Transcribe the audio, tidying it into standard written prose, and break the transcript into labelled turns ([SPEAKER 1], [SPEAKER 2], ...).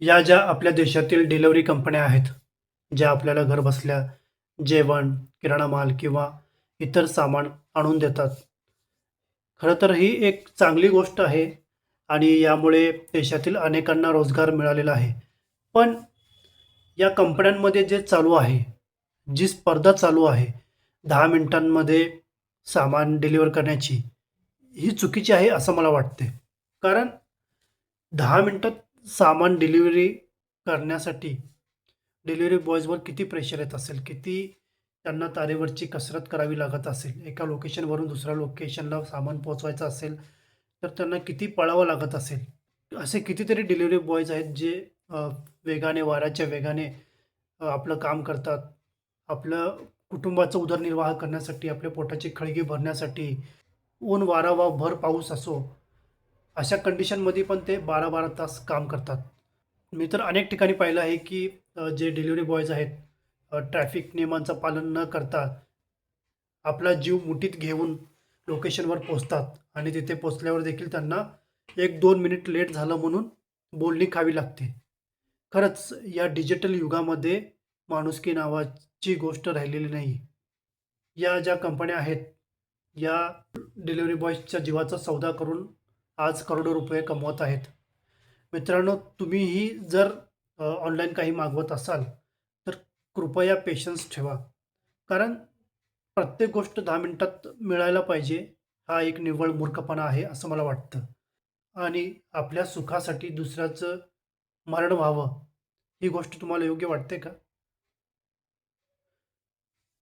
[SPEAKER 1] या ज्या आपल्या देशातील डिलिव्हरी कंपन्या आहेत, ज्या आपल्याला घरबसल्या जेवण, किराणा माल किंवा इतर सामान आणून देतात. खरं तर ही एक चांगली गोष्ट आहे आणि यामुळे देशातील अनेकांना रोजगार मिळालेला आहे. पण या कंपन्यांमध्ये जे चालू आहे, जी स्पर्धा चालू आहे, 10 मिनिटांमध्ये सामान डिलिव्हर करण्याची, ही चुकीची आहे असं मला वाटते. कारण 10 मिनिटात सामान डिलिव्हरी करण्यासाठी डिलिव्हरी बॉयजवर किती प्रेशर येत असेल, किती त्यांना तारेवरची कसरत करावी लागत असेल. एका लोकेशनवरून दुसऱ्या लोकेशनला सामान पोहोचवायचं असेल, तर त्यांना किती पळावं लागत असेल. असे कितीतरी डिलिव्हरी बॉयज आहेत जे अ, वेगाने, वाऱ्याच्या वेगाने आपलं काम करतात. आपलं कुटुंबाचा उदरनिर्वाह करण्यासाठी, आपल्या पोटाची खळगी भरण्यासाठी, ऊन, वारा वा भर पाऊस असो, अशा कंडिशनमध्ये पण ते 12-12 तास काम करतात. मी तर अनेक ठिकाणी पाहिलं आहे, की जे डिलिव्हरी बॉयज आहेत, ट्रॅफिक नियमांचं पालन न करता आपला जीव मुठीत घेऊन लोकेशनवर पोहोचतात आणि तिथे पोहोचल्यावर देखील त्यांना 1-2 मिनिट लेट झालं म्हणून बोलणी खावी लागते. खरंच या डिजिटल युगामध्ये माणुसकी नावाची गोष्ट राहिलेली नाही. या ज्या कंपन्या आहेत, या डिलिव्हरी बॉयजच्या जीवाचा सौदा करून आज करोडो रुपये कमवत आहेत. मित्रांनो, तुम्हीही जर ऑनलाईन काही मागवत असाल, तर कृपया पेशन्स ठेवा. कारण प्रत्येक गोष्ट 10 मिनिटात मिळायला पाहिजे, हा एक निव्वळ मूर्खपणा आहे, असं मला वाटतं. आणि आपल्या सुखासाठी दुसऱ्याचं मरण व्हावं, ही गोष्ट तुम्हाला योग्य वाटते का?